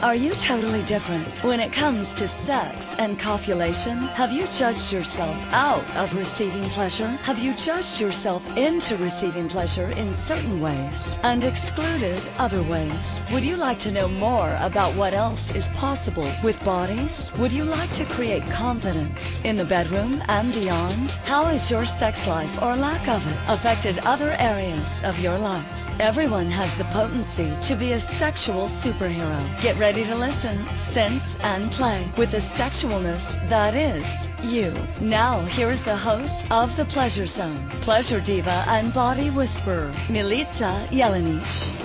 Are you totally different when it comes to sex and copulation? Have you judged yourself out of receiving pleasure? Have you judged yourself into receiving pleasure in certain ways and excluded other ways? Would you like to know more about what else is possible with bodies? Would you like to create confidence in the bedroom and beyond? How has your sex life or lack of it affected other areas of your life? Everyone has the potency to be a sexual superhero. Get ready to listen, sense, and play with the sexualness that is you. Now, here's the host of The Pleasure Zone, pleasure diva and body whisperer, Milica Jelenic.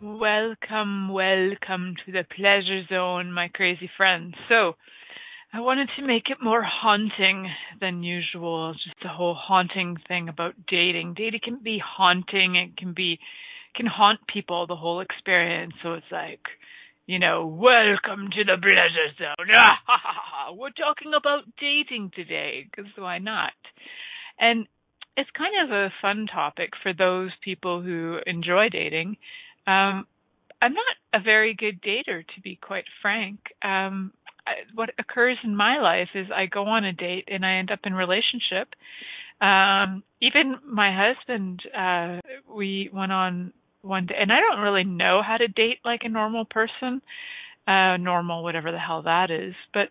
Welcome to the Pleasure Zone, my crazy friends. So, I wanted to make it more haunting than usual, just the whole haunting thing about dating. Dating can be haunting, it can haunt people, the whole experience. So it's like, welcome to the Pleasure Zone. We're talking about dating today, because why not? And it's kind of a fun topic for those people who enjoy dating. I'm not a very good dater, to be quite frank. What occurs in my life is I go on a date and I end up in a relationship. Even my husband, we went on one day, and I don't really know how to date like a normal person, normal, whatever the hell that is. But,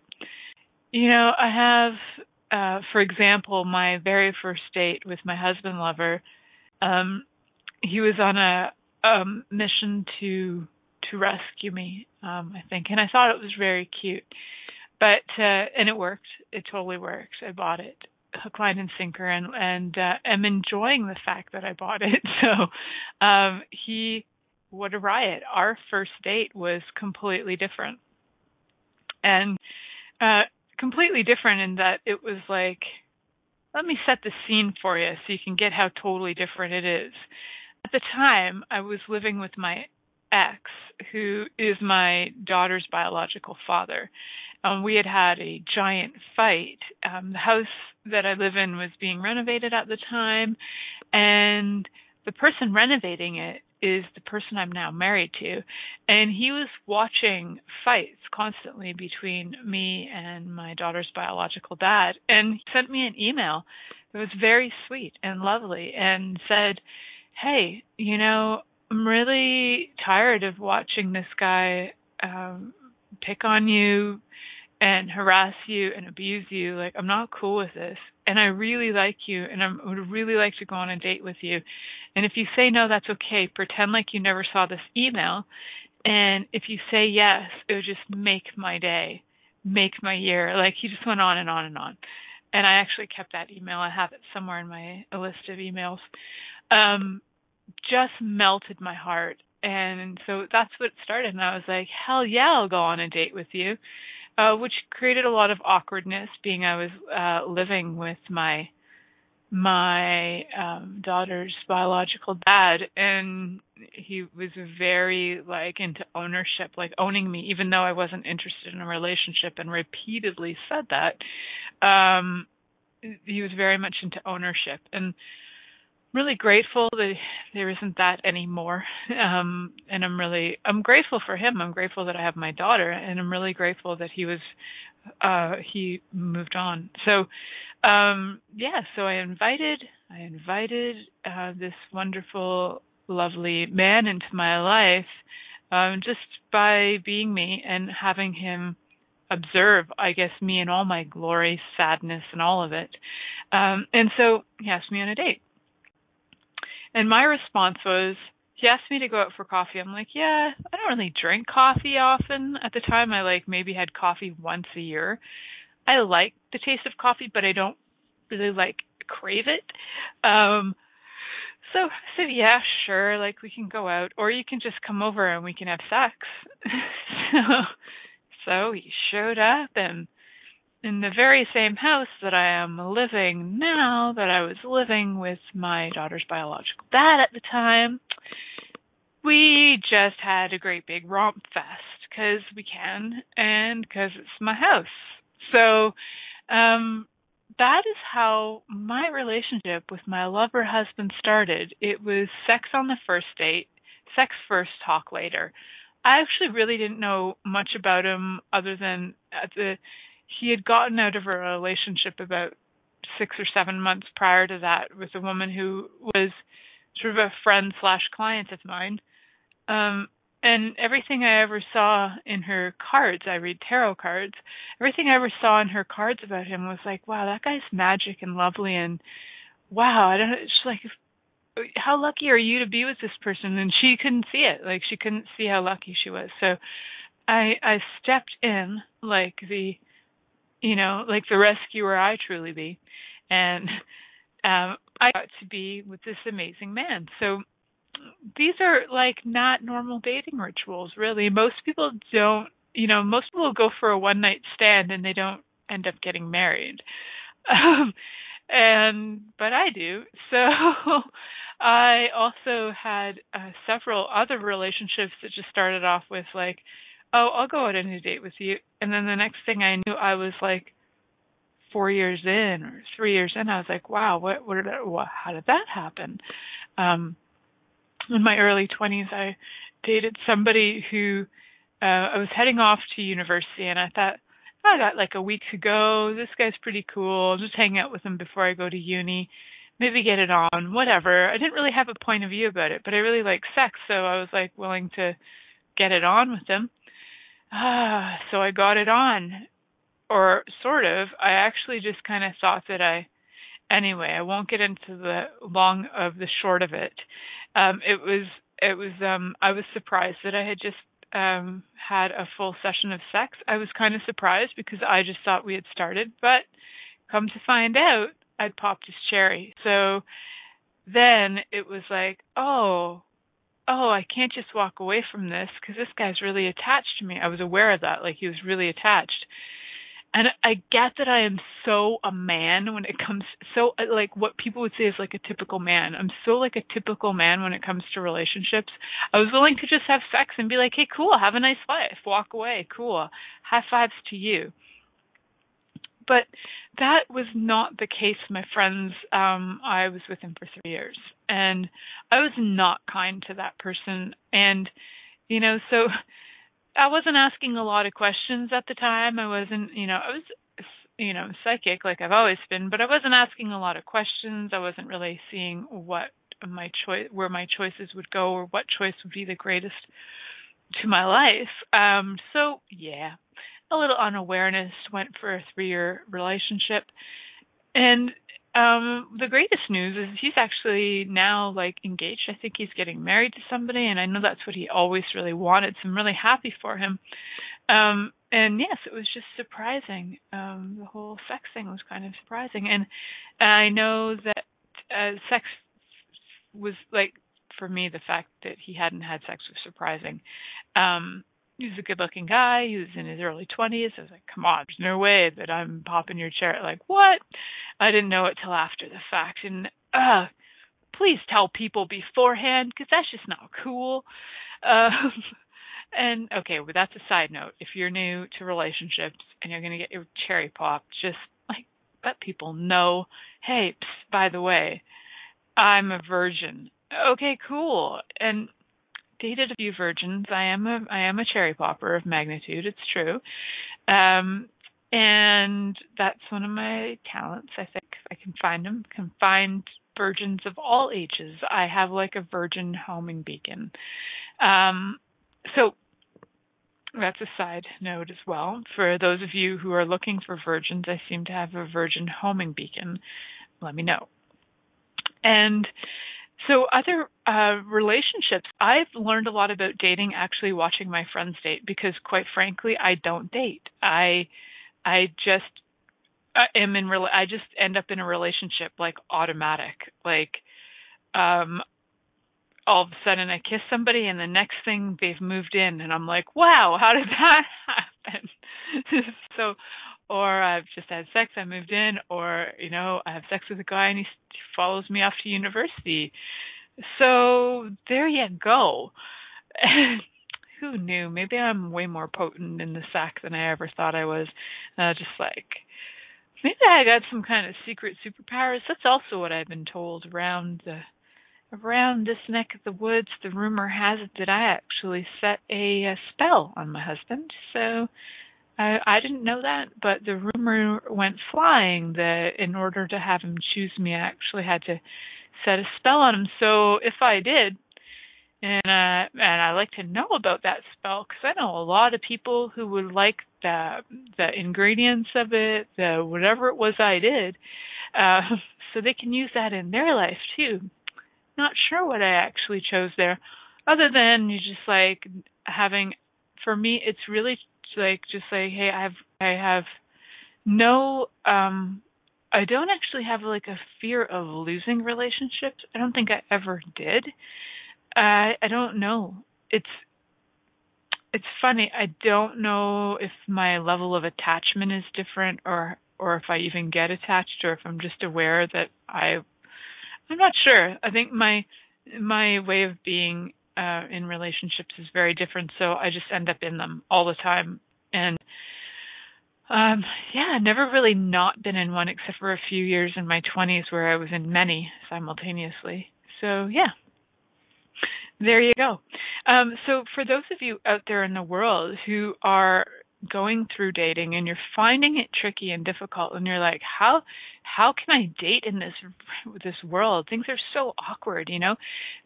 I have, for example, my very first date with my husband lover, he was on a mission to rescue me, I think. And I thought it was very cute. But, and it worked. It totally worked. I bought it, hook, line, and sinker, and am enjoying the fact that I bought it. So, what a riot. Our first date was completely different. And, completely different in that it was like, let me set the scene for you so you can get how totally different it is. At the time, I was living with my ex, who is my daughter's biological father. We had a giant fight. The house that I live in was being renovated at the time, and the person renovating it is the person I'm now married to. And he was watching fights constantly between me and my daughter's biological dad, and he sent me an email that was very sweet and lovely and said, hey, I'm really tired of watching this guy pick on you and harass you and abuse you. Like, I'm not cool with this. And I really like you, and I would really like to go on a date with you. And if you say no, that's okay. Pretend like you never saw this email. And if you say yes, it would just make my day, make my year. Like, he just went on and on and on. And I actually kept that email. I have it somewhere in my list of emails. Just melted my heart. And so that's what started. And I was like, hell yeah, I'll go on a date with you, which created a lot of awkwardness, being I was living with my daughter's biological dad, and he was very into ownership, owning me, even though I wasn't interested in a relationship, and repeatedly said that. He was very much into ownership, and really grateful that there isn't that anymore. And I'm grateful for him. I'm grateful that I have my daughter, and I'm really grateful that he moved on. So, so I invited this wonderful, lovely man into my life, just by being me and having him observe, I guess, me in all my glory, sadness, and all of it. And so he asked me on a date. And my response was, he asked me to go out for coffee. I'm like, yeah, I don't really drink coffee often. At the time, I maybe had coffee once a year. I like the taste of coffee, but I don't really crave it. So I said, yeah, sure, we can go out, or you can just come over and we can have sex. So he showed up, and in the very same house that I am living now, that I was living with my daughter's biological dad at the time, we just had a great big romp fest, because we can, and because it's my house. So that is how my relationship with my lover husband started. It was sex on the first date, sex first, talk later. I actually really didn't know much about him other than he had gotten out of a relationship about 6 or 7 months prior to that with a woman who was sort of a friend slash client of mine. And everything I ever saw in her cards, I read tarot cards, everything I ever saw in her cards about him was like, wow, that guy's magic and lovely, and wow, I don't know, it's like, how lucky are you to be with this person? And she couldn't see it. Like, she couldn't see how lucky she was. So I stepped in like the rescuer I truly be. And I got to be with this amazing man. So these are like not normal dating rituals, really. Most people don't, most people go for a one night stand and they don't end up getting married. But I do. So I also had several other relationships that just started off with like, oh, I'll go out on a date with you. And then the next thing I knew, I was like 4 years in or 3 years in. I was like, wow, how did that happen? In my early 20s, I dated somebody who I was heading off to university, and I thought, I got like a week to go. This guy's pretty cool. I'll just hang out with him before I go to uni. Maybe get it on, whatever. I didn't really have a point of view about it, but I really like sex, so I was like willing to get it on with him. So I got it on, or sort of. I actually just kind of thought that anyway, I won't get into the long of the short of it. I was surprised that I had just had a full session of sex. I was kind of surprised because I just thought we had started, but come to find out, I'd popped his cherry. So then it was like, oh, I can't just walk away from this because this guy's really attached to me. I was aware of that, like he was really attached. And I get that I am so a man when it comes, so like what people would say is like a typical man. I'm so like a typical man when it comes to relationships. I was willing to just have sex and be like, hey, cool, have a nice life, walk away, cool, high fives to you. But that was not the case with my friends. I was with him for 3 years, and I was not kind to that person. And, so I wasn't asking a lot of questions at the time. I wasn't, I was, psychic like I've always been, but I wasn't asking a lot of questions. I wasn't really seeing where my choices would go or what choice would be the greatest to my life. So yeah, a little unawareness, went for a 3-year relationship. And the greatest news is he's actually now like engaged. I think he's getting married to somebody, and I know that's what he always really wanted, so I'm really happy for him. And yes, it was just surprising. The whole sex thing was kind of surprising. And I know that sex was like, for me, the fact that he hadn't had sex was surprising. He was a good-looking guy. He was in his early 20s. I was like, come on, there's no way that I'm popping your cherry. Like, what? I didn't know it till after the fact. And please tell people beforehand, because that's just not cool. And, okay, well, that's a side note. If you're new to relationships and you're going to get your cherry popped, just, like, let people know, hey, psst, by the way, I'm a virgin. Okay, cool. And dated a few virgins. I am a cherry popper of magnitude. It's true. And that's one of my talents. I think I can find them. Can find virgins of all ages. I have like a virgin homing beacon. So that's a side note as well. For those of you who are looking for virgins, I seem to have a virgin homing beacon. Let me know. And so other relationships, I've learned a lot about dating actually watching my friends date, because quite frankly, I don't date. I just I just end up in a relationship like automatic. Like all of a sudden I kiss somebody and the next thing they've moved in, and I'm like, wow, how did that happen? So, or I've just had sex, I moved in, or, I have sex with a guy and he follows me off to university. So there you go. Who knew? Maybe I'm way more potent in the sack than I ever thought I was. Just like, maybe I got some kind of secret superpowers. That's also what I've been told around around this neck of the woods, the rumor has it that I actually set a spell on my husband. So I didn't know that, but the rumor went flying that in order to have him choose me, I actually had to set a spell on him. So if I did, and I like to know about that spell, because I know a lot of people who would like the ingredients of it, the whatever it was I did, so they can use that in their life too. Not sure what I actually chose there, other than you just like having. For me, it's really like just like, hey, I have no. I don't actually have like a fear of losing relationships. I don't think I ever did. I don't know. It's funny. I don't know if my level of attachment is different, or if I even get attached, or if I'm just aware that I'm not sure. I think my way of being in relationships is very different, so I just end up in them all the time. And never really not been in one except for a few years in my 20s where I was in many simultaneously. So yeah. There you go. So for those of you out there in the world who are going through dating and you're finding it tricky and difficult, and you're like, how can I date in this world? Things are so awkward, you know.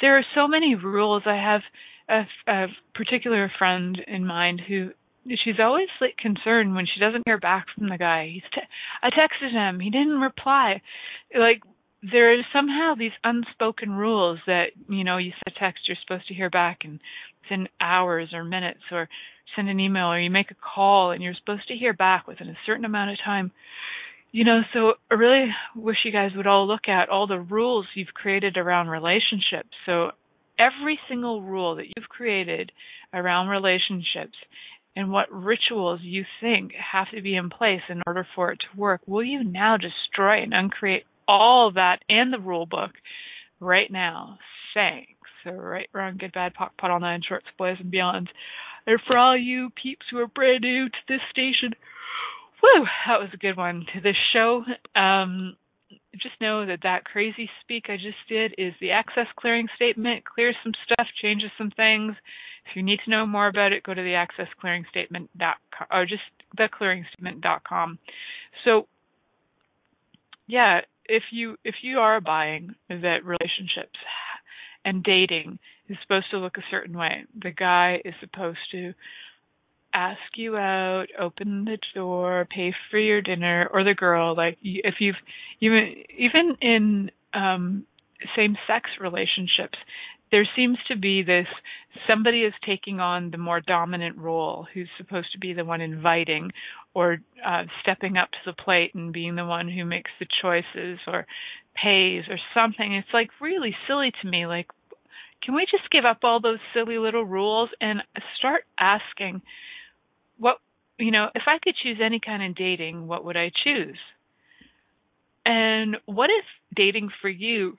There are so many rules. I have a particular friend in mind who she's always like concerned when she doesn't hear back from the guy. I texted him, he didn't reply. Like, there are somehow these unspoken rules that, you know, you send a text, you're supposed to hear back within hours or minutes, or send an email, or you make a call and you're supposed to hear back within a certain amount of time. You know, so I really wish you guys would all look at all the rules you've created around relationships. So every single rule that you've created around relationships, and what rituals you think have to be in place in order for it to work, will you now destroy and uncreate all of that and the rule book right now? Thanks. So right, wrong, good, bad, pot, all nine, shorts, boys, and beyond. And for all you peeps who are brand new to this station, woo, that was a good one to this show. Just know that crazy speak I just did is the access clearing statement. Clears some stuff, changes some things. If you need to know more about it, go to the accessclearingstatement.com or just theclearingstatement.com. So, yeah, if you are buying that relationships and dating is supposed to look a certain way, the guy is supposed to ask you out, open the door, pay for your dinner, or the girl, like if you've even in same-sex relationships, there seems to be this, somebody is taking on the more dominant role, who's supposed to be the one inviting or stepping up to the plate and being the one who makes the choices or pays or something. It's like really silly to me. Like, can we just give up all those silly little rules and start asking, what, you know, if I could choose any kind of dating, what would I choose? And what if dating for you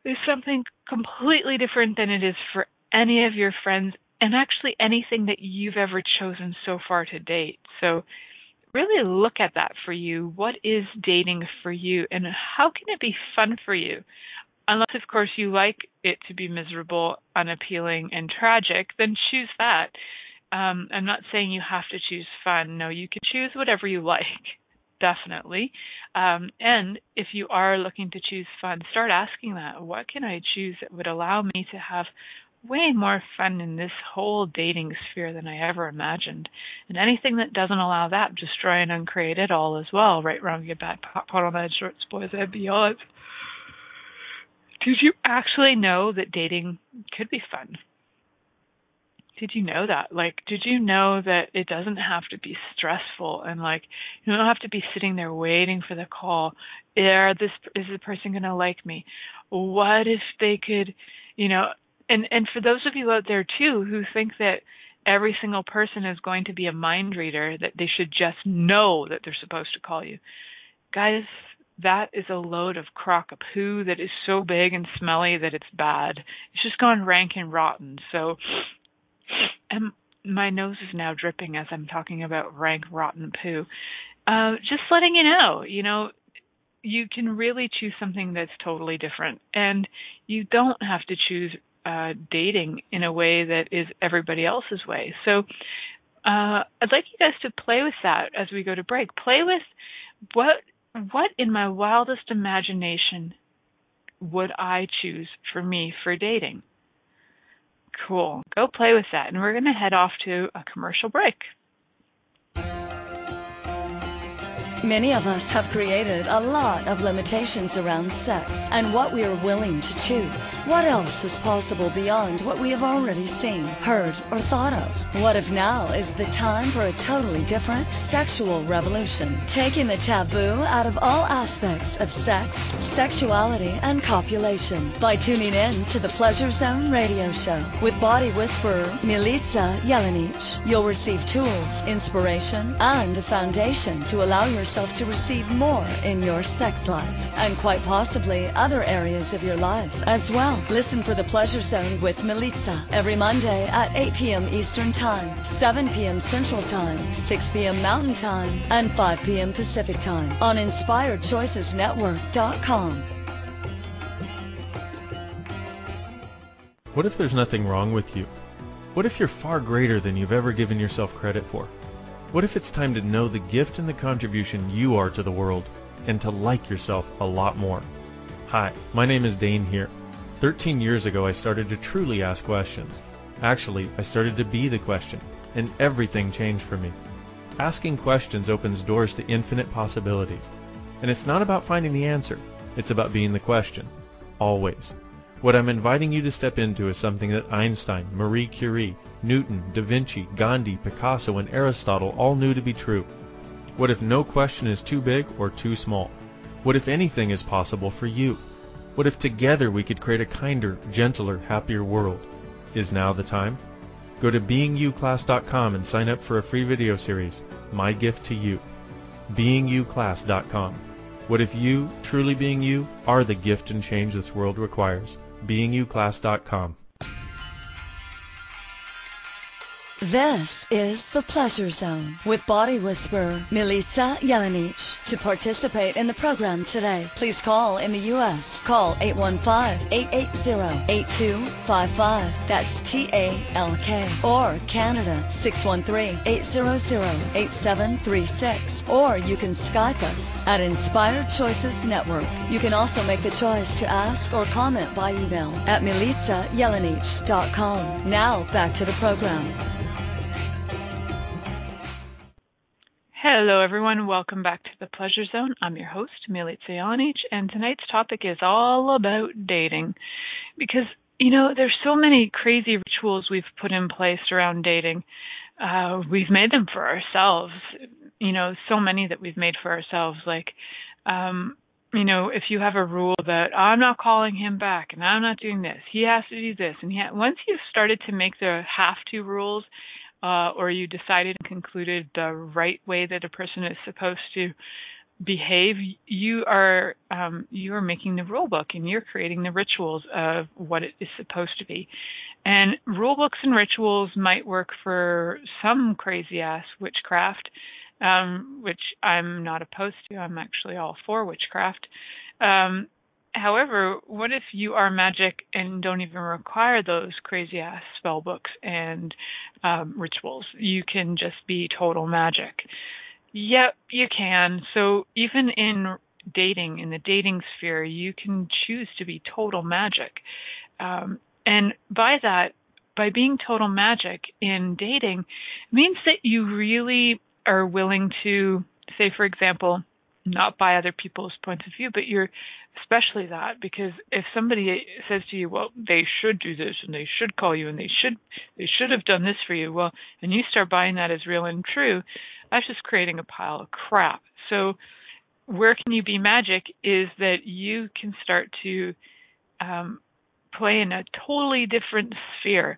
is something completely different than it is for any of your friends, and actually anything that you've ever chosen so far to date? So really look at that for you. What is dating for you, and how can it be fun for you? Unless, of course, you like it to be miserable, unappealing, and tragic, then choose that. I'm not saying you have to choose fun. No, you can choose whatever you like, definitely. And if you are looking to choose fun, start asking that. What can I choose that would allow me to have way more fun in this whole dating sphere than I ever imagined? And anything that doesn't allow that, destroy and uncreate it all as well. Right, wrong, good, bad, pot on that, shorts, boys, and beyond. Did you actually know that dating could be fun? Did you know that? Like, did you know that it doesn't have to be stressful, and like, you don't have to be sitting there waiting for the call? Is the person going to like me? What if they could, you know, and for those of you out there too who think that every single person is going to be a mind reader, that they should just know that they're supposed to call you. Guys, that is a load of crock of poo that is so big and smelly that it's bad. It's just gone rank and rotten. So, and my nose is now dripping as I'm talking about rank, rotten poo. Just letting you know, you can really choose something that's totally different. And you don't have to choose dating in a way that is everybody else's way. So I'd like you guys to play with that as we go to break. Play with what in my wildest imagination would I choose for me for dating? Cool. Go play with that. And we're going to head off to a commercial break. Many of us have created a lot of limitations around sex and what we are willing to choose. What else is possible beyond what we have already seen, heard, or thought of? What if now is the time for a totally different sexual revolution, taking the taboo out of all aspects of sex, sexuality, and copulation by tuning in to the Pleasure Zone radio show with body whisperer Milica Jelenic. You'll receive tools, inspiration, and a foundation to allow yourself to receive more in your sex life and quite possibly other areas of your life as well. Listen for the Pleasure Zone with Milica every Monday at 8 p.m. Eastern Time, 7 p.m. Central Time, 6 p.m. Mountain Time, and 5 p.m. Pacific Time on InspiredChoicesNetwork.com. What if there's nothing wrong with you? What if you're far greater than you've ever given yourself credit for? What if it's time to know the gift and the contribution you are to the world and to like yourself a lot more? Hi, my name is Dane here. 13 years ago, I started to truly ask questions. Actually, I started to be the question, and everything changed for me. Asking questions opens doors to infinite possibilities. And it's not about finding the answer. It's about being the question. Always. What I'm inviting you to step into is something that Einstein, Marie Curie, Newton, Da Vinci, Gandhi, Picasso, and Aristotle all knew to be true. What if no question is too big or too small? What if anything is possible for you? What if together we could create a kinder, gentler, happier world? Is now the time? Go to beingyouclass.com and sign up for a free video series, My Gift to You. beingyouclass.com. What if you, truly being you, are the gift and change this world requires? beingyouclass.com. This is the Pleasure Zone with body whisperer Milica Jelenic. To participate in the program today, please call in the U.S. Call 815-880-8255. That's TALK. Or Canada 613-800-8736. Or you can Skype us at Inspired Choices Network. You can also make the choice to ask or comment by email at milicajelenic.com. Now back to the program. Hello, everyone. Welcome back to the Pleasure Zone. I'm your host, Milica Jelenic, and tonight's topic is all about dating. Because, there's so many crazy rituals we've put in place around dating. We've made them for ourselves. So many that we've made for ourselves. Like, if you have a rule that I'm not calling him back and I'm not doing this, he has to do this. And once you've started to make the have-to rules, or you decided and concluded the right way that a person is supposed to behave, you are making the rule book and you're creating the rituals of what it is supposed to be. And rule books and rituals might work for some crazy ass witchcraft, which I'm not opposed to. I'm actually all for witchcraft. However, what if you are magic and don't even require those crazy-ass spell books and rituals? You can just be total magic. Yep, you can. So even in dating, in the dating sphere, you can choose to be total magic. And by being total magic in dating, means that you really are willing to, say, for example, not by other people's points of view, but you're especially that, because if somebody says to you, well, they should do this and they should call you and they should have done this for you, well, and you start buying that as real and true, that's just creating a pile of crap. So where can you be magic is that you can start to play in a totally different sphere.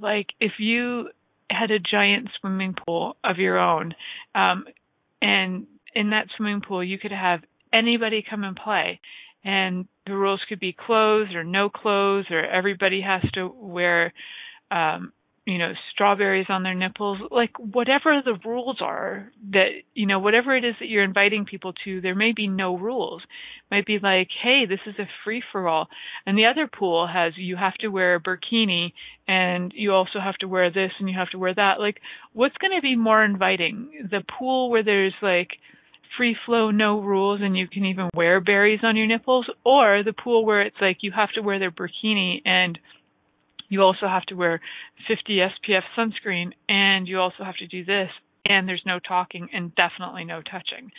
Like if you had a giant swimming pool of your own, and in that swimming pool you could have anybody come and play, and the rules could be clothes or no clothes, or everybody has to wear strawberries on their nipples, like whatever the rules are that, whatever it is that you're inviting people to, there may be no rules. It might be like, hey, this is a free for all. And the other pool has, you have to wear a burkini and you also have to wear this and you have to wear that. Like, what's going to be more inviting? The pool where there's like free flow, no rules, and you can even wear berries on your nipples, or the pool where it's like you have to wear their burkini and you also have to wear 50 SPF sunscreen, and you also have to do this, and there's no talking and definitely no touching.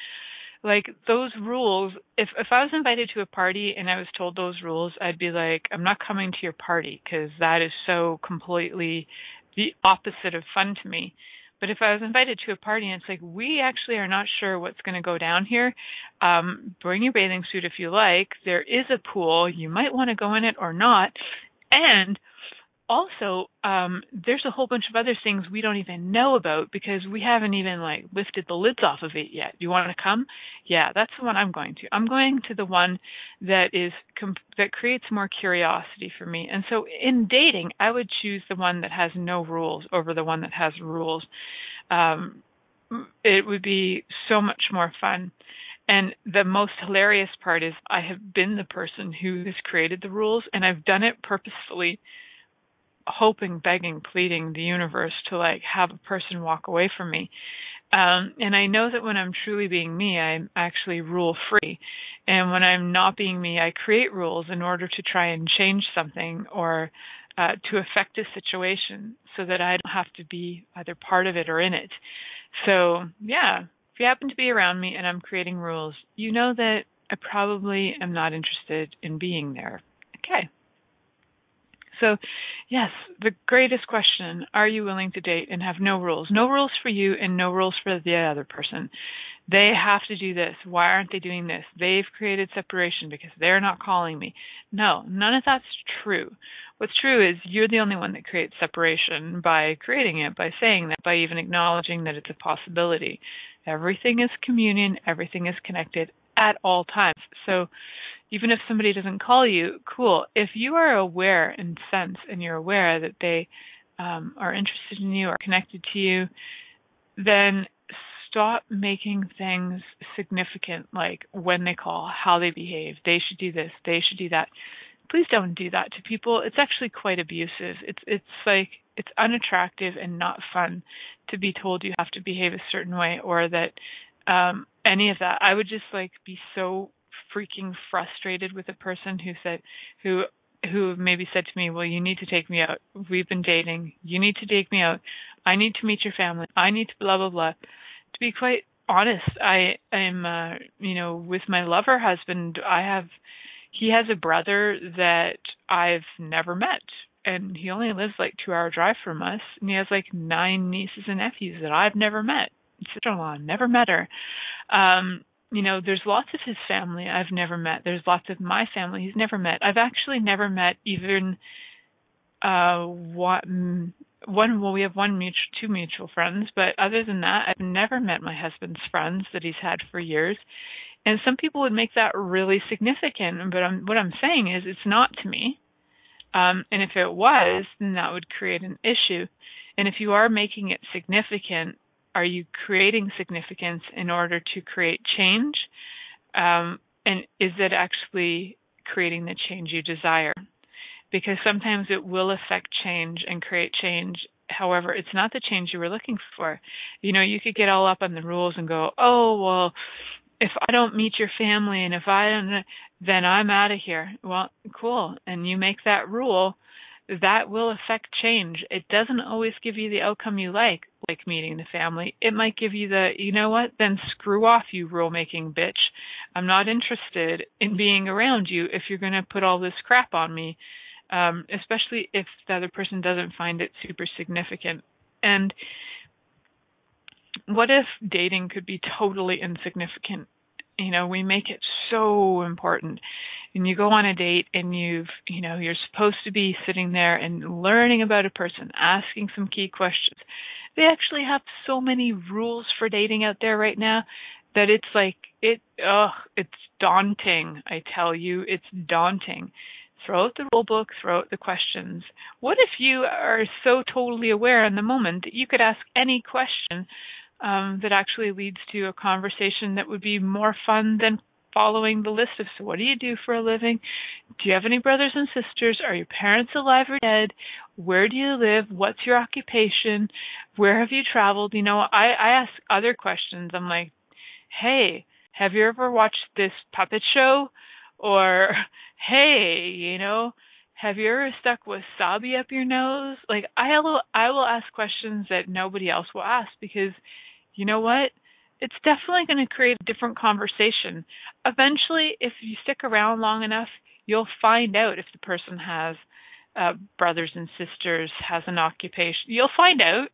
Like, those rules, if I was invited to a party and I was told those rules, I'd be like, I'm not coming to your party because that is so completely the opposite of fun to me. But if I was invited to a party and it's like, we actually are not sure what's going to go down here, bring your bathing suit if you like. There is a pool. You might want to go in it or not. And also, there's a whole bunch of other things we don't even know about because we haven't even lifted the lids off of it yet. You want to come? Yeah, that's the one I'm going to. I'm going to the one that that creates more curiosity for me. And so in dating, I would choose the one that has no rules over the one that has rules. It would be so much more fun. And the most hilarious part is I have been the person who has created the rules, and I've done it purposefully, hoping, begging, pleading the universe to have a person walk away from me. And I know that when I'm truly being me, I'm actually rule free. And when I'm not being me, I create rules in order to try and change something or to affect a situation so that I don't have to be either part of it or in it. So yeah, if you happen to be around me and I'm creating rules, you know that I probably am not interested in being there. Okay. So, yes, the greatest question, are you willing to date and have no rules? No rules for you and no rules for the other person. They have to do this. Why aren't they doing this? They've created separation because they're not calling me. No, none of that's true. What's true is you're the only one that creates separation by creating it, by saying that, by even acknowledging that it's a possibility. Everything is communion. Everything is connected at all times. So, even if somebody doesn't call you, cool. If you are aware and sense and you're aware that they are interested in you or connected to you, then stop making things significant, like when they call, how they behave. They should do this. They should do that. Please don't do that to people. It's actually quite abusive. It's unattractive and not fun to be told you have to behave a certain way or that any of that. I would just be so freaking frustrated with a person who maybe said to me, well, you need to take me out. We've been dating. You need to take me out. I need to meet your family. I need to blah, blah, blah. To be quite honest, I am, with my lover husband, he has a brother that I've never met. And he only lives 2-hour drive from us. And he has 9 nieces and nephews that I've never met. Sister-in-law, never met her. There's lots of his family I've never met. There's lots of my family he's never met. I've actually never met even one. Well, we have two mutual friends, but other than that, I've never met my husband's friends that he's had for years. And some people would make that really significant, but what I'm saying is it's not to me. And if it was, then that would create an issue. And if you are making it significant, are you creating significance in order to create change? And is it actually creating the change you desire? Because sometimes it will affect change and create change. However, it's not the change you were looking for. You could get all up on the rules and go, oh, well, if I don't meet your family and if I don't, then I'm out of here. Well, cool. And you make that rule, that will affect change. It doesn't always give you the outcome you like meeting the family. It might give you you know what, then screw off, you rule-making bitch. I'm not interested in being around you if you're going to put all this crap on me, especially if the other person doesn't find it super significant. And what if dating could be totally insignificant? We make it so important. And you go on a date and you're supposed to be sitting there and learning about a person, asking some key questions. They actually have so many rules for dating out there right now that it's daunting. I tell you, it's daunting. throw out the rule book, throw out the questions. What if you are so totally aware in the moment that you could ask any question that actually leads to a conversation that would be more fun than following the list of, so what do you do for a living? Do you have any brothers and sisters? Are your parents alive or dead? Where do you live? What's your occupation? Where have you traveled? I ask other questions. I'm like, hey, have you ever watched this puppet show? Or, hey, have you ever stuck wasabi up your nose? Like, I will ask questions that nobody else will ask, because you know what? It's definitely going to create a different conversation. Eventually, if you stick around long enough, you'll find out if the person has brothers and sisters, has an occupation. You'll find out.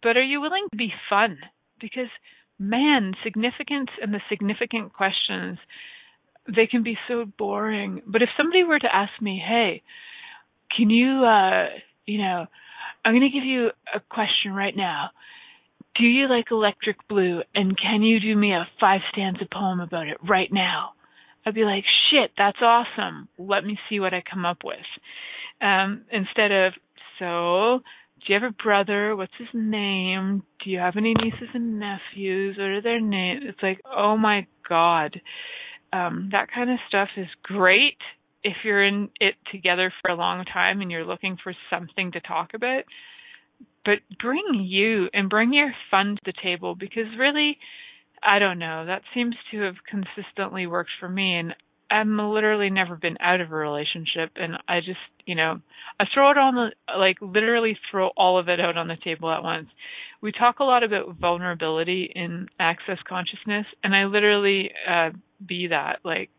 But are you willing to be fun? Because, man, significance and the significant questions, they can be so boring. But if somebody were to ask me, hey, can you, I'm going to give you a question right now. Do you like Electric Blue, and can you do me a 5-stanza poem about it right now? I'd be like, shit, that's awesome. Let me see what I come up with. Instead of, so, do you have a brother? What's his name? Do you have any nieces and nephews? What are their names? It's like, oh my God. That kind of stuff is great if you're in it together for a long time and you're looking for something to talk about. But bring you and bring your fun to the table, because really, I don't know, that seems to have consistently worked for me. And I've literally never been out of a relationship. And I just, I throw it on literally throw all of it out on the table at once. We talk a lot about vulnerability in Access Consciousness, and I literally be that. Like,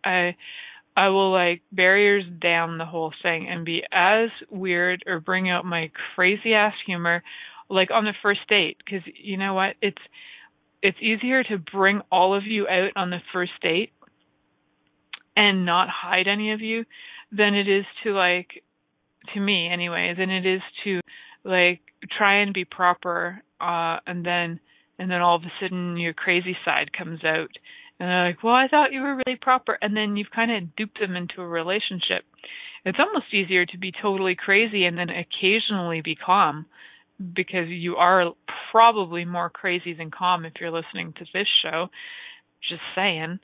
I will barriers down the whole thing and be as weird or bring out my crazy ass humor on the first date, because you know what, it's easier to bring all of you out on the first date and not hide any of you than it is to me anyway, than it is to try and be proper and then all of a sudden your crazy side comes out. And they're like, well, I thought you were really proper. And then you've kind of duped them into a relationship. It's almost easier to be totally crazy and then occasionally be calm, because you are probably more crazy than calm if you're listening to this show. Just saying.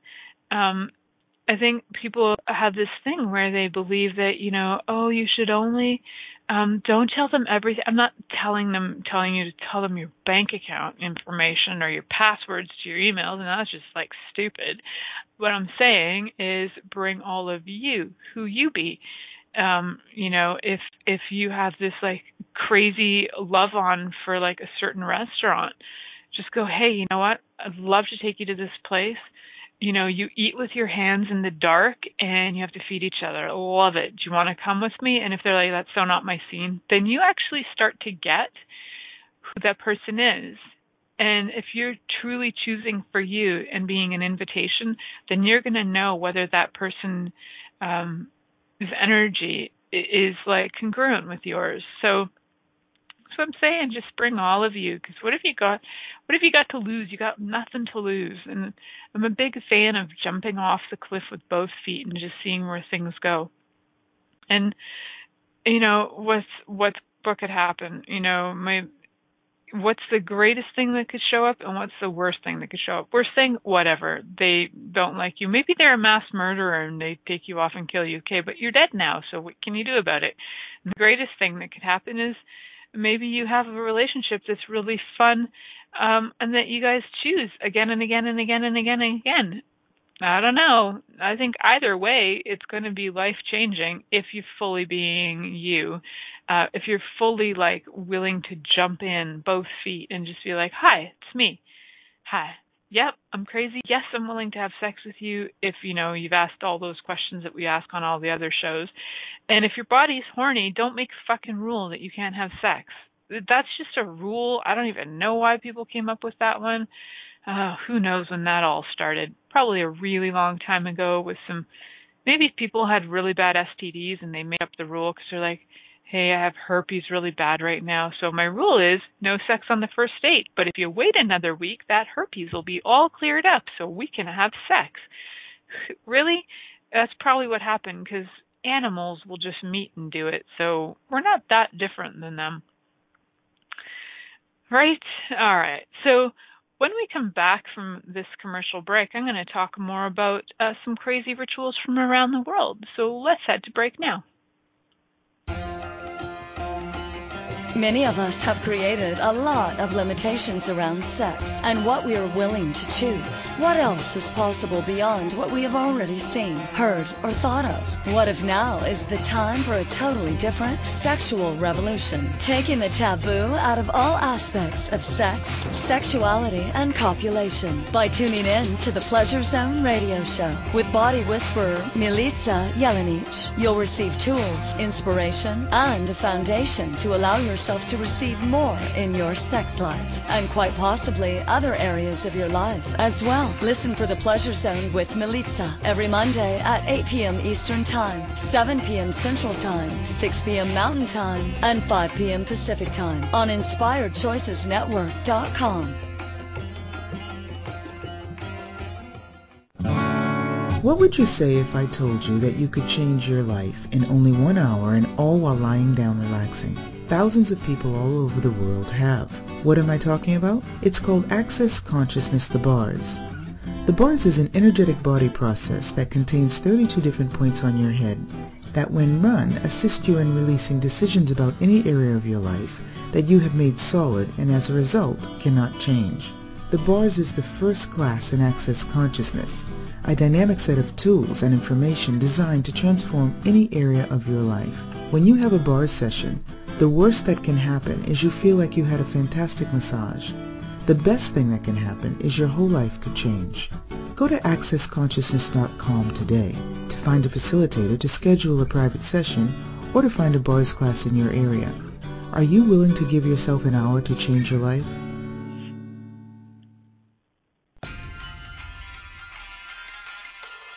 I think people have this thing where they believe that, you should only, don't tell them everything. I'm not telling you to tell them your bank account information or your passwords to your emails, and that's just stupid. What I'm saying is bring all of you, who you be. If you have this crazy love on for a certain restaurant, just go, hey, you know what? I'd love to take you to this place. You eat with your hands in the dark and you have to feed each other. Love it. Do you want to come with me? And if they're like, that's so not my scene, then you actually start to get who that person is. And if you're truly choosing for you and being an invitation, then you're going to know whether that person's energy is congruent with yours. So that's what I'm saying. Just bring all of you, because what have you got to lose? You got nothing to lose. And I'm a big fan of jumping off the cliff with both feet and just seeing where things go. And what could happen? What's the greatest thing that could show up, and what's the worst thing that could show up? Worst thing, whatever. They don't like you. Maybe they're a mass murderer and they take you off and kill you. Okay, but you're dead now, so what can you do about it? The greatest thing that could happen is maybe you have a relationship that's really fun, and that you guys choose again and again and again and again and again. I don't know. I think either way, it's going to be life-changing if you're fully being you. If you're fully willing to jump in both feet and just be like, hi, it's me. Hi. Yep, I'm crazy. Yes, I'm willing to have sex with you if, you've asked all those questions that we ask on all the other shows. And if your body's horny, don't make a fucking rule that you can't have sex. That's just a rule. I don't even know why people came up with that one. Who knows when that all started? Probably a really long time ago with maybe people had really bad STDs and they made up the rule because they're like, hey, I have herpes really bad right now, so my rule is no sex on the first date. But if you wait another week, that herpes will be all cleared up so we can have sex. Really? that's probably what happened, because animals will just meet and do it. So we're not that different than them. Right? All right. So when we come back from this commercial break, I'm going to talk more about some crazy rituals from around the world. So let's head to break now. Many of us have created a lot of limitations around sex and what we are willing to choose. What else is possible beyond what we have already seen, heard, or thought of? What if now is the time for a totally different sexual revolution? Taking the taboo out of all aspects of sex, sexuality, and copulation by tuning in to the Pleasure Zone radio show with body whisperer Milica Jelenic. You'll receive tools, inspiration, and a foundation to allow yourself to receive more in your sex life and quite possibly other areas of your life as well. Listen for the Pleasure Zone with Milica every Monday at 8 p.m. Eastern Time, 7 p.m. Central Time, 6 p.m. Mountain Time, and 5 p.m. Pacific Time on InspiredChoicesNetwork.com. What would you say if I told you that you could change your life in only 1 hour and all while lying down relaxing? Thousands of people all over the world have. What am I talking about? It's called Access Consciousness, the bars. The bars is an energetic body process that contains 32 different points on your head that when run assist you in releasing decisions about any area of your life that you have made solid and as a result cannot change. The bars is the first class in Access Consciousness, a dynamic set of tools and information designed to transform any area of your life. When you have a bars session, the worst that can happen is you feel like you had a fantastic massage. The best thing that can happen is your whole life could change. Go to accessconsciousness.com today to find a facilitator to schedule a private session or to find a bars class in your area. Are you willing to give yourself an hour to change your life?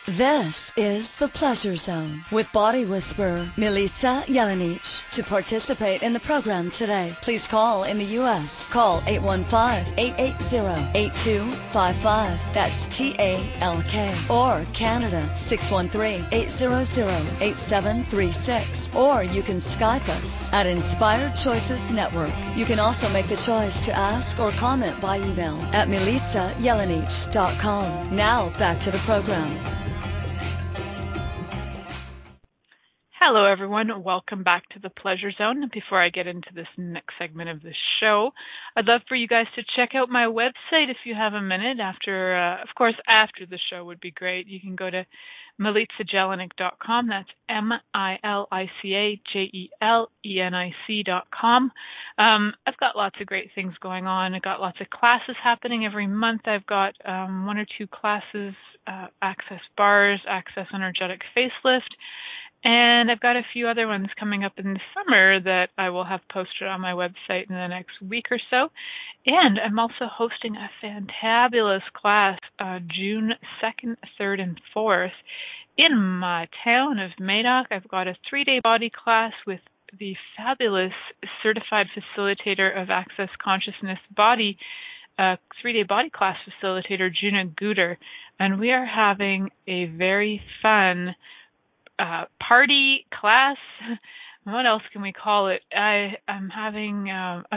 This is the Pleasure Zone with body whisperer Milica Jelenic. To participate in the program today, please call in the U.S. Call 815-880-8255. That's TALK. Or Canada 613-800-8736. Or you can Skype us at Inspired Choices Network. You can also make the choice to ask or comment by email at milicajelenic.com. Now back to the program. Hello, everyone. Welcome back to the Pleasure Zone. Before I get into this next segment of the show, I'd love for you guys to check out my website if you have a minute. After the show would be great. You can go to milicajelenic.com. That's MILICAJELENIC.com. I've got lots of great things going on. I've got lots of classes happening every month. I've got 1 or 2 classes, Access Bars, Access Energetic Facelift. And I've got a few other ones coming up in the summer that I will have posted on my website in the next week or so. And I'm also hosting a fantabulous class June 2nd, 3rd, and 4th in my town of Madoc. I've got a 3-day body class with the fabulous certified facilitator of Access Consciousness Body, 3-day body class facilitator, Juna Guter. And we are having a very fun party class. What else can we call it? I've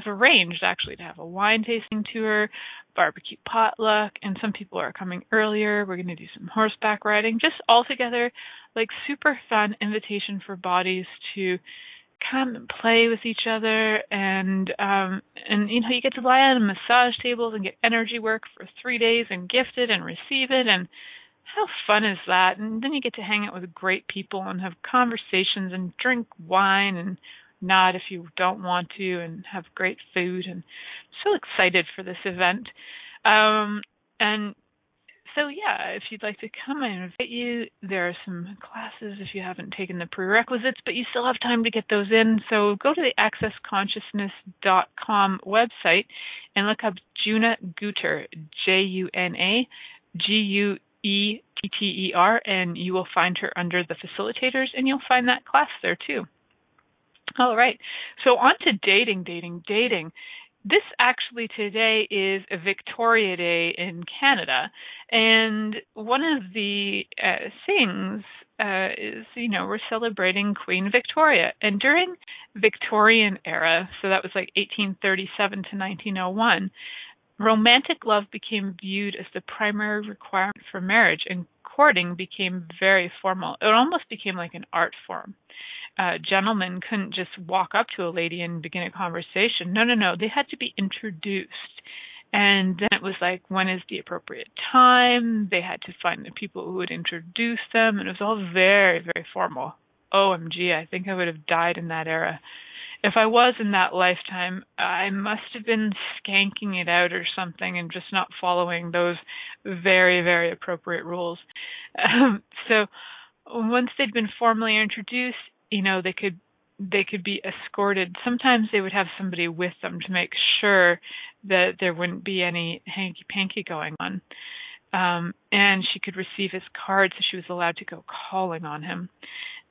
arranged actually to have a wine tasting tour, barbecue potluck, and some people are coming earlier. We're going to do some horseback riding, just all together, like super fun invitation for bodies to come and play with each other, and you know, you get to lie on massage tables and get energy work for 3 days and gift it and receive it, and how fun is that? And then you get to hang out with great people and have conversations and drink wine and nod if you don't want to and have great food. And so excited for this event. And so, yeah, if you'd like to come, I invite you. There are some classes if you haven't taken the prerequisites, but you still have time to get those in. So go to the accessconsciousness.com website and look up Juna Guter, JUNAGUETTER, and you will find her under the facilitators, and you'll find that class there too. All right, so on to dating. This actually today is a Victoria Day in Canada, and one of the things is, we're celebrating Queen Victoria. And during Victorian era, so that was like 1837 to 1901, romantic love became viewed as the primary requirement for marriage, and courting became very formal. It almost became like an art form. Gentlemen couldn't just walk up to a lady and begin a conversation. No. They had to be introduced. And then it was like, when is the appropriate time? They had to find the people who would introduce them. And it was all very, very formal. OMG, I think I would have died in that era. If I was in that lifetime, I must have been skanking it out or something and just not following those very, very appropriate rules. So once they'd been formally introduced, they could be escorted. Sometimes they would have somebody with them to make sure that there wouldn't be any hanky-panky going on. And she could receive his card, so she was allowed to go calling on him.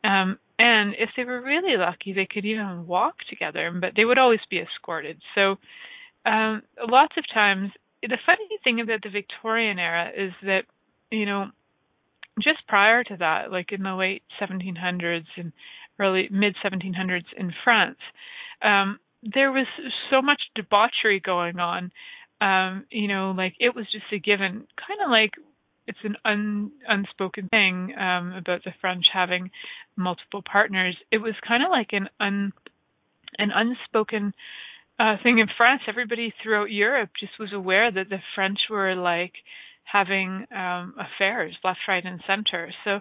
And if they were really lucky, they could even walk together, but they would always be escorted. So lots of times, the funny thing about the Victorian era is that, just prior to that, like in the late 1700s and early mid-1700s in France, there was so much debauchery going on. Like it was just a given, kind of like it's an unspoken thing about the French having multiple partners. It was kind of like an unspoken thing in France. Everybody throughout Europe just was aware that the French were like having affairs left, right, and center. So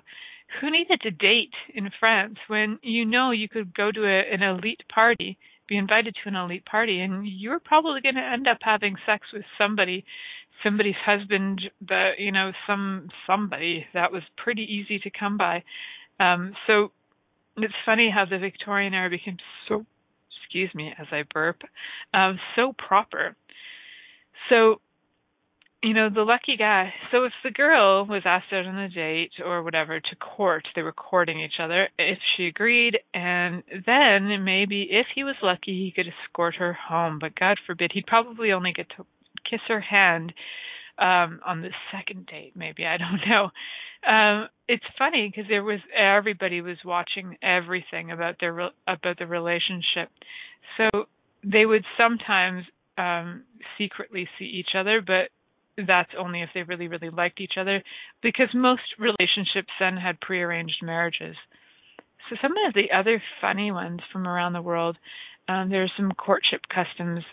who needed to date in France when you could go to an elite party, be invited to an elite party, and you were probably going to end up having sex with somebody's husband, somebody that was pretty easy to come by. So it's funny how the Victorian era became so, excuse me as I burp, so proper. So, the lucky guy. So if the girl was asked out on a date or whatever to court, they were courting each other. If she agreed, and then maybe if he was lucky, he could escort her home. But God forbid, he'd probably only get to kiss her hand on the second date, maybe. I don't know. It's funny because everybody was watching everything about the relationship. So they would sometimes secretly see each other, but that's only if they really, really liked each other, because most relationships then had prearranged marriages. So some of the other funny ones from around the world, there's some courtship customs.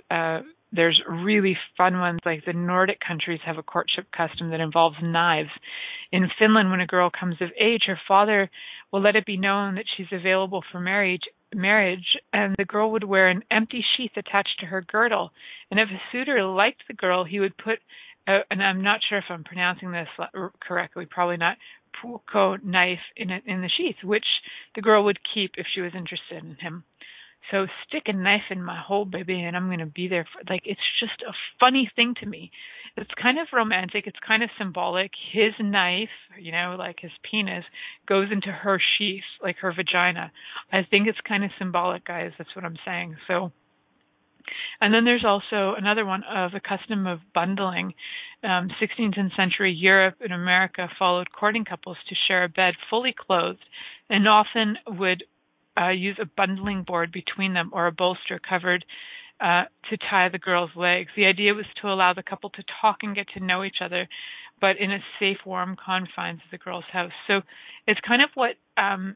There's really fun ones, like the Nordic countries have a courtship custom that involves knives. In Finland, when a girl comes of age, her father will let it be known that she's available for marriage, and the girl would wear an empty sheath attached to her girdle. And if a suitor liked the girl, he would put, and I'm not sure if I'm pronouncing this correctly, probably not, puukko knife in the sheath, which the girl would keep if she was interested in him. So stick a knife in my hole, baby, and I'm going to be there. It's just a funny thing to me. It's kind of romantic. It's kind of symbolic. His knife, like his penis, goes into her sheath, like her vagina. I think it's kind of symbolic, guys. That's what I'm saying. So, and then there's also another one of the custom of bundling. 16th century Europe and America followed courting couples to share a bed fully clothed, and often would use a bundling board between them or a bolster covered to tie the girl's legs. The idea was to allow the couple to talk and get to know each other, but in a safe, warm confines of the girl's house. So it's kind of what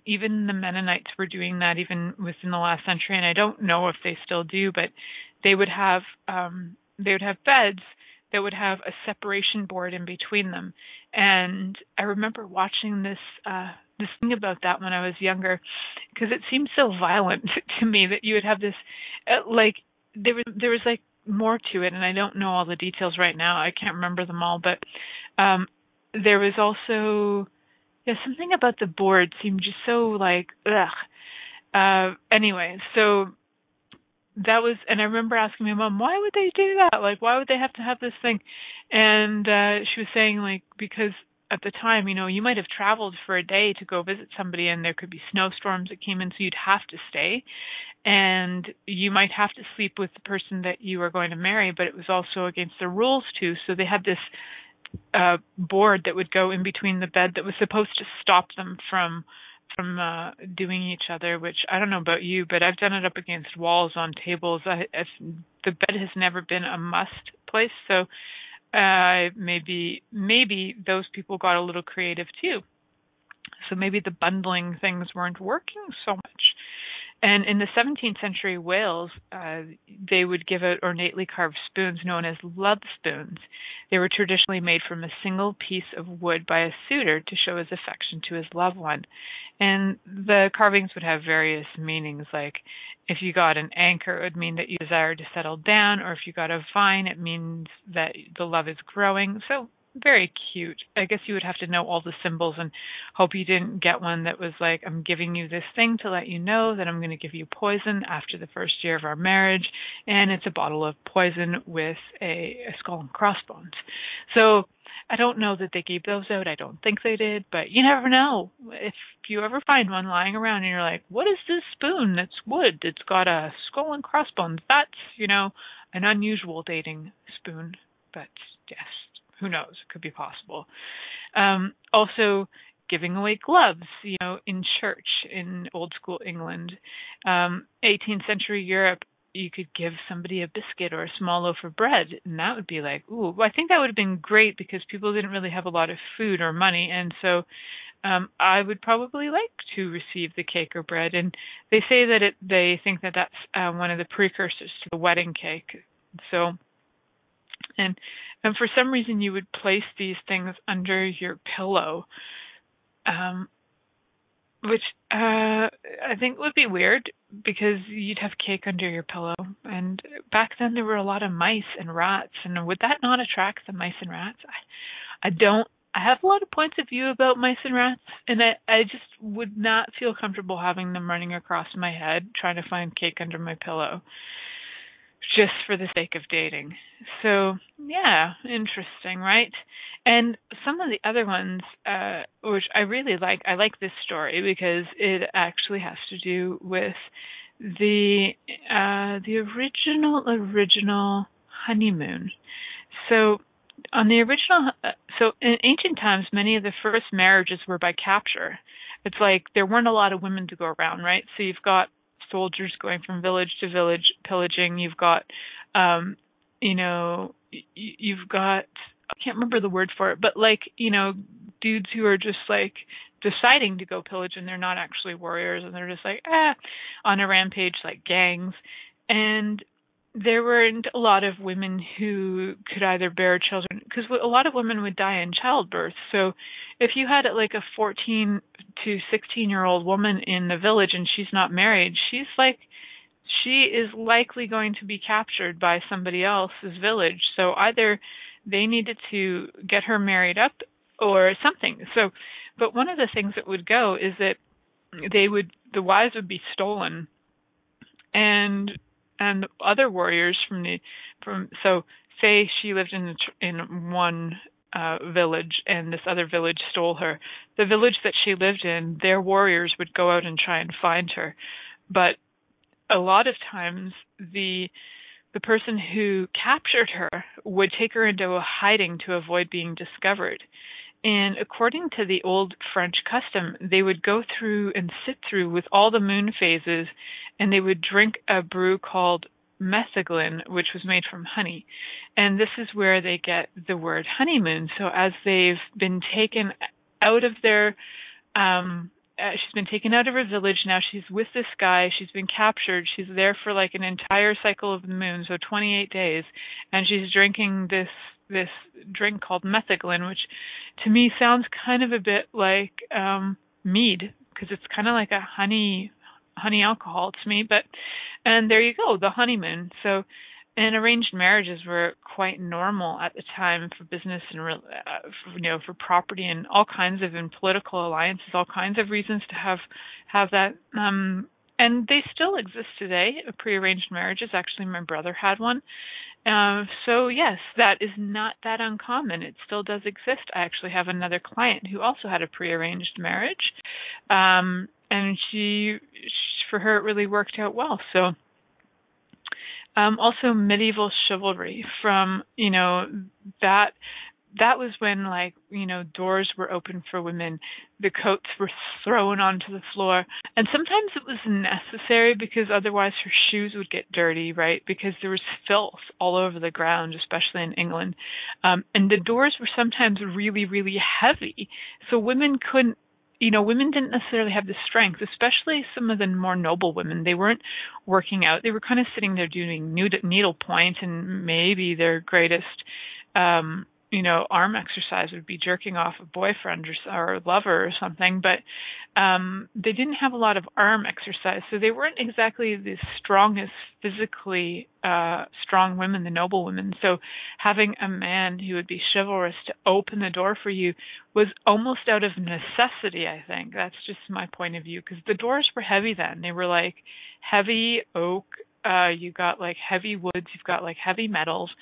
even the Mennonites were doing that even within the last century, and I don't know if they still do, but they would have beds that would have a separation board in between them. And I remember watching this thing about that when I was younger, because it seemed so violent to me that you would have this, there was like more to it, and I don't know all the details right now. I can't remember them all, but there was also something about the board seemed just so like ugh. Anyway, so that was, and I remember asking my mom, why would they do that? Like, why would they have to have this thing? And she was saying, like, because at the time, you might have traveled for a day to go visit somebody, and there could be snowstorms that came in, so you'd have to stay. And you might have to sleep with the person that you were going to marry, but it was also against the rules too. So they had this board that would go in between the bed that was supposed to stop them from doing each other, which I don't know about you, but I've done it up against walls on tables. The bed has never been a must place, so maybe those people got a little creative too. So maybe the bundling things weren't working so much. And in the 17th century Wales, they would give out ornately carved spoons known as love spoons. They were traditionally made from a single piece of wood by a suitor to show his affection to his loved one. And the carvings would have various meanings, like if you got an anchor, it would mean that you desire to settle down, or if you got a vine, it means that the love is growing. So very cute. I guess you would have to know all the symbols and hope you didn't get one that was like, I'm giving you this thing to let you know that I'm going to give you poison after the first year of our marriage, and it's a bottle of poison with a skull and crossbones. So I don't know that they gave those out. I don't think they did, but you never know. If you ever find one lying around and you're like, what is this spoon that's wood? It's got a skull and crossbones. That's, an unusual dating spoon, but yes. Who knows? It could be possible. Also, giving away gloves, in church in old school England. 18th century Europe, you could give somebody a biscuit or a small loaf of bread, and that would be like, ooh, I think that would have been great because people didn't really have a lot of food or money, and so I would probably like to receive the cake or bread. And they say that they think that that's one of the precursors to the wedding cake. So, and for some reason you would place these things under your pillow, which I think would be weird because you'd have cake under your pillow. And back then there were a lot of mice and rats, and would that not attract the mice and rats? I have a lot of points of view about mice and rats, and I just would not feel comfortable having them running across my head trying to find cake under my pillow, just for the sake of dating. So, yeah, interesting, right? And some of the other ones, which I really like, I like this story because it actually has to do with the original honeymoon. So, on the original, so in ancient times, many of the first marriages were by capture. It's like there weren't a lot of women to go around, right? So you've got soldiers going from village to village pillaging. You've got, you've got, I can't remember the word for it, but dudes who are just like deciding to go pillage and they're not actually warriors and they're just like, on a rampage, like gangs. And there weren't a lot of women who could either bear children, because a lot of women would die in childbirth. So if you had like a 14 to 16-year-old woman in the village and she's not married, she is likely going to be captured by somebody else's village. So either they needed to get her married up or something. So, but one of the things that would go is that the wives would be stolen, and other warriors so say she lived in one village and this other village stole her. The village that she lived in, their warriors would go out and try and find her. But a lot of times the person who captured her would take her into a hiding to avoid being discovered. And according to the old French custom, they would go through and sit through with all the moon phases, and they would drink a brew called metheglin, which was made from honey. And this is where they get the word honeymoon. So as they've been taken out of their, she's been taken out of her village, now she's with this guy, she's been captured, she's there for like an entire cycle of the moon, so 28 days, and she's drinking this drink called metheglin, which to me sounds kind of a bit like mead, because it's kind of like a honey alcohol to me. And there you go, the honeymoon. So, and arranged marriages were quite normal at the time for business and for property and all kinds of, in political alliances, all kinds of reasons to have that. And they still exist today. Prearranged marriages. Actually, my brother had one. So yes, that is not that uncommon. It still does exist. I actually have another client who also had a prearranged marriage, and for her, it really worked out well. So, also medieval chivalry from, that that was when, like, doors were open for women, the coats were thrown onto the floor, and sometimes it was necessary because otherwise her shoes would get dirty, right? Because there was filth all over the ground, especially in England, and the doors were sometimes really, really heavy, so women couldn't. Women didn't necessarily have the strength, especially some of the more noble women. They weren't working out. They were kind of sitting there doing needlepoint, and maybe their greatest, arm exercise would be jerking off a boyfriend or a lover or something. But they didn't have a lot of arm exercise, so they weren't exactly the strongest, physically strong women, the noble women. So having a man who would be chivalrous to open the door for you was almost out of necessity, I think. That's just my point of view, because the doors were heavy then. They were like heavy oak. You got like heavy woods. You've got like heavy metals.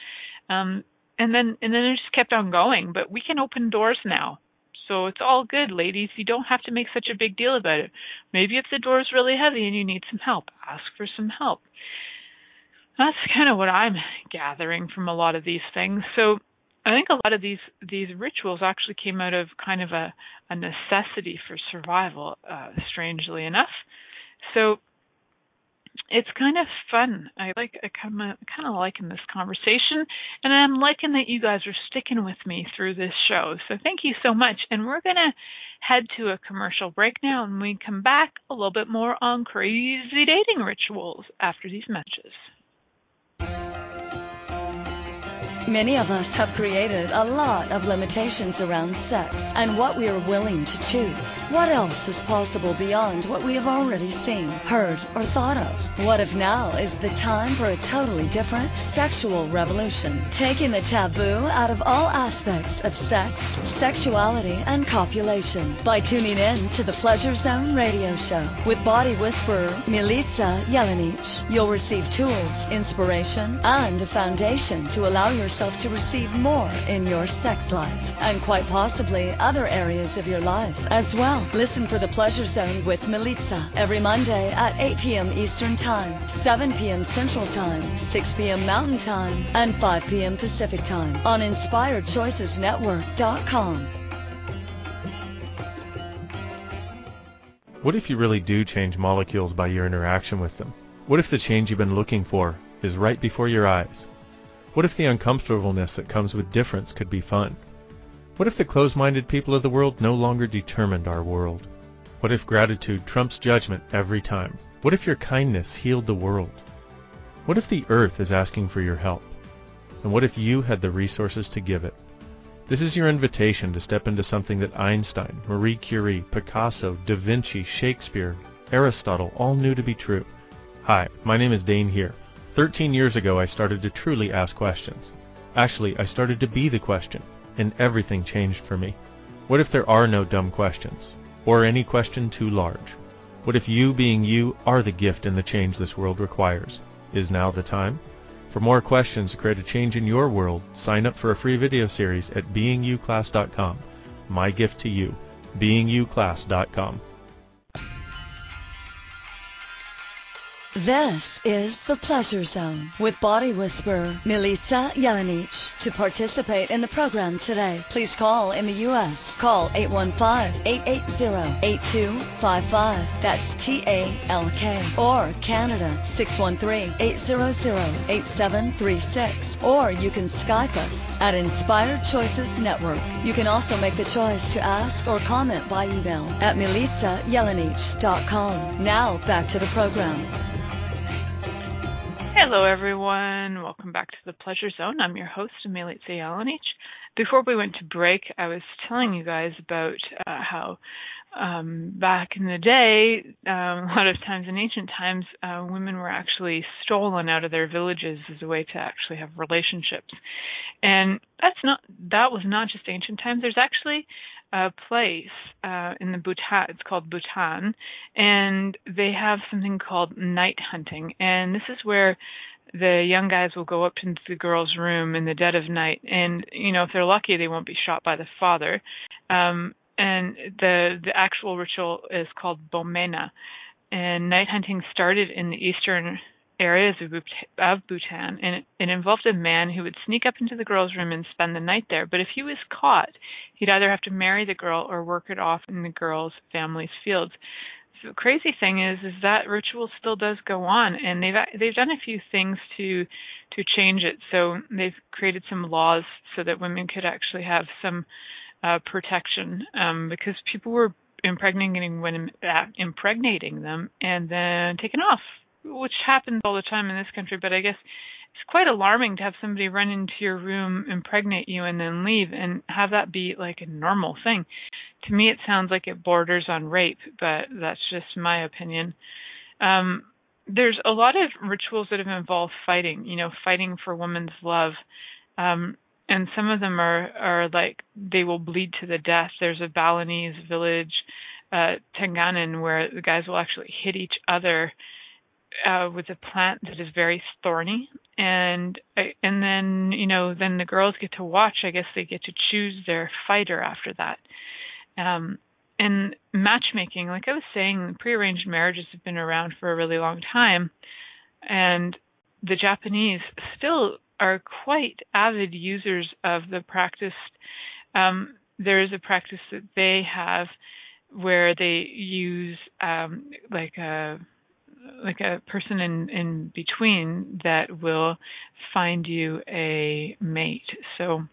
And then it just kept on going. But we can open doors now. So it's all good, ladies. You don't have to make such a big deal about it. Maybe if the door is really heavy and you need some help, ask for some help. That's kind of what I'm gathering from a lot of these things. So I think a lot of these rituals actually came out of kind of a necessity for survival, strangely enough. So it's kind of fun. I kind of liking this conversation, and I'm liking that you guys are sticking with me through this show. So thank you so much. And we're gonna head to a commercial break now, and we come back a little bit more on crazy dating rituals after these messages. Many of us have created a lot of limitations around sex and what we are willing to choose. What else is possible beyond what we have already seen, heard, or thought of? What if now is the time for a totally different sexual revolution, taking the taboo out of all aspects of sex, sexuality, and copulation by tuning in to the Pleasure Zone radio show with body whisperer Milica Jelenic. You'll receive tools, inspiration, and a foundation to allow yourself to receive more in your sex life and quite possibly other areas of your life as well. Listen for the Pleasure Zone with Milica every Monday at 8 p.m. Eastern Time, 7 p.m. Central Time, 6 p.m. Mountain Time, and 5 p.m. Pacific Time on InspiredChoicesNetwork.com. What if you really do change molecules by your interaction with them? What if the change you've been looking for is right before your eyes? What if the uncomfortableness that comes with difference could be fun? What if the closed-minded people of the world no longer determined our world? What if gratitude trumps judgment every time? What if your kindness healed the world? What if the earth is asking for your help? And what if you had the resources to give it? This is your invitation to step into something that Einstein, Marie Curie, Picasso, Da Vinci, Shakespeare, Aristotle all knew to be true. Hi, my name is Dane here. 13 years ago, I started to truly ask questions. Actually, I started to be the question, and everything changed for me. What if there are no dumb questions, or any question too large? What if you being you are the gift and the change this world requires? Is now the time? For more questions to create a change in your world, sign up for a free video series at beingyouclass.com. My gift to you, beingyouclass.com. This is the Pleasure Zone with body whisperer Milica Jelenic. To participate in the program today, please call in the U.S. Call 815-880-8255. That's TALK. Or Canada 613-800-8736. Or you can Skype us at Inspired Choices Network. You can also make the choice to ask or comment by email at milicajelenic.com. Now back to the program. Hello, everyone. Welcome back to the Pleasure Zone. I'm your host, Milica Jelenic. Before we went to break, I was telling you guys about how back in the day, a lot of times in ancient times, women were actually stolen out of their villages as a way to actually have relationships. And that was not just ancient times. There's actually a place in the Bhutan. It's called Bhutan, and they have something called night hunting. And this is where the young guys will go up into the girl's room in the dead of night, and if they're lucky, they won't be shot by the father. And the actual ritual is called Bomena. And night hunting started in the eastern areas of Bhutan, and it involved a man who would sneak up into the girl's room and spend the night there. But if he was caught, he'd either have to marry the girl or work it off in the girl's family's fields. So the crazy thing is that ritual still does go on, and they've done a few things to change it. So they've created some laws so that women could actually have some protection, because people were impregnating them and then taken off, which happens all the time in this country. But I guess it's quite alarming to have somebody run into your room, impregnate you, and then leave, and have that be like a normal thing. To me, it sounds like it borders on rape, but that's just my opinion. There's a lot of rituals that have involved fighting, fighting for women's love. And some of them are like they will bleed to the death. There's a Balinese village, Tenganan, where the guys will actually hit each other with a plant that is very thorny, and then then the girls get to watch. I guess they get to choose their fighter after that. And matchmaking, like I was saying, prearranged marriages have been around for a really long time, and the Japanese still are quite avid users of the practice. There is a practice that they have where they use like a person in between that will find you a mate. So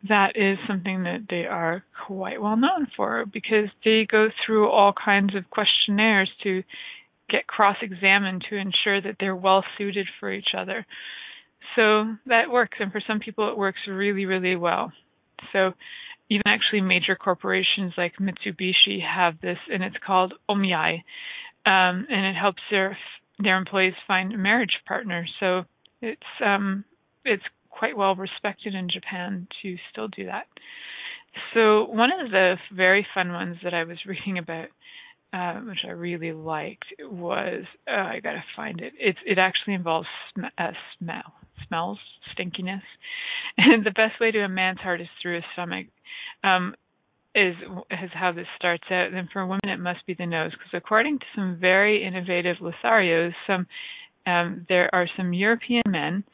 that is something that they are quite well known for, because they go through all kinds of questionnaires to get cross-examined to ensure that they're well suited for each other. So that works, and for some people it works really, really well. So even actually major corporations like Mitsubishi have this, and it's called omyai, and it helps their employees find a marriage partner. So it's quite well respected in Japan to still do that. So one of the very fun ones that I was reading about, which I really liked, was I gotta find it. It actually involves smells, stinkiness, and the best way to a man's heart is through his stomach. Is how this starts out. And for women, it must be the nose, because according to some very innovative Lotharios, there are some European men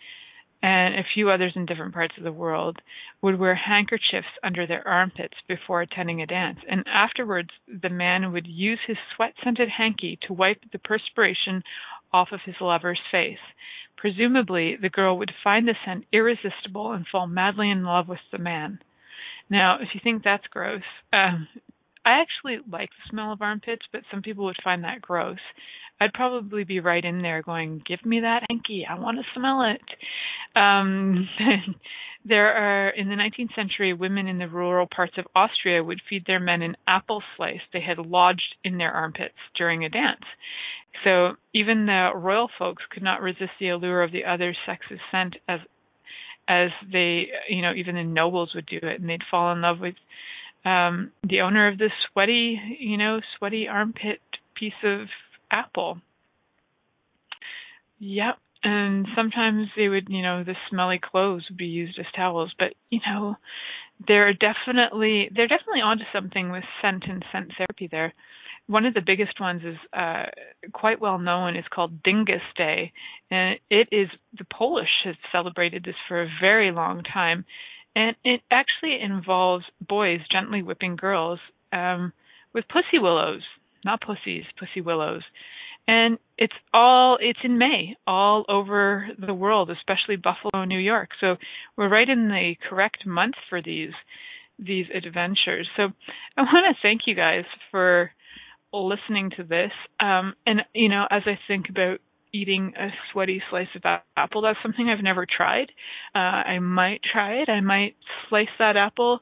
and a few others in different parts of the world would wear handkerchiefs under their armpits before attending a dance. And afterwards, the man would use his sweat-scented hanky to wipe the perspiration off of his lover's face. Presumably, the girl would find the scent irresistible and fall madly in love with the man. Now, if you think that's gross, I actually like the smell of armpits, but some people would find that gross. I'd probably be right in there going, give me that hanky, I want to smell it. There are, in the 19th century, women in the rural parts of Austria would feed their men an apple slice they had lodged in their armpits during a dance. So even the royal folks could not resist the allure of the other sex's scent as they, even the nobles would do it, and they'd fall in love with the owner of this sweaty armpit piece of apple. Yep. And sometimes they would, the smelly clothes would be used as towels, but they're definitely onto something with scent and scent therapy there. One of the biggest ones is quite well known. It's called Dingus Day, and the Polish has celebrated this for a very long time, and it actually involves boys gently whipping girls with pussy willows, not pussies, pussy willows. And it's in May all over the world, especially Buffalo, New York. So we're right in the correct month for these adventures. So I want to thank you guys for listening to this. And as I think about eating a sweaty slice of apple, that's something I've never tried. I might try it. I might slice that apple,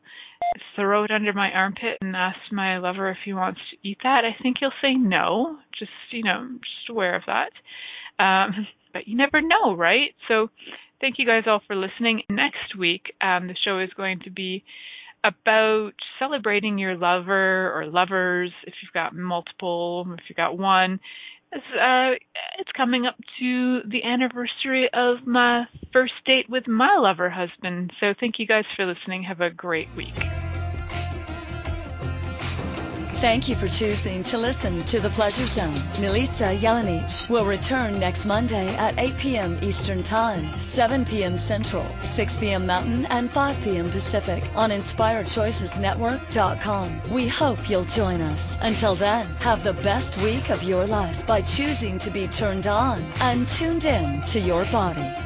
throw it under my armpit, and ask my lover if he wants to eat that. I think he'll say no. Just aware of that. But you never know, right? So thank you guys all for listening. Next week, the show is going to be about celebrating your lover or lovers, if you've got multiple, if you've got one. It's coming up to the anniversary of my first date with my lover husband. So thank you guys for listening. Have a great week. Thank you for choosing to listen to The Pleasure Zone. Milica Jelenic will return next Monday at 8 p.m. Eastern Time, 7 p.m. Central, 6 p.m. Mountain, and 5 p.m. Pacific on InspiredChoicesNetwork.com. We hope you'll join us. Until then, have the best week of your life by choosing to be turned on and tuned in to your body.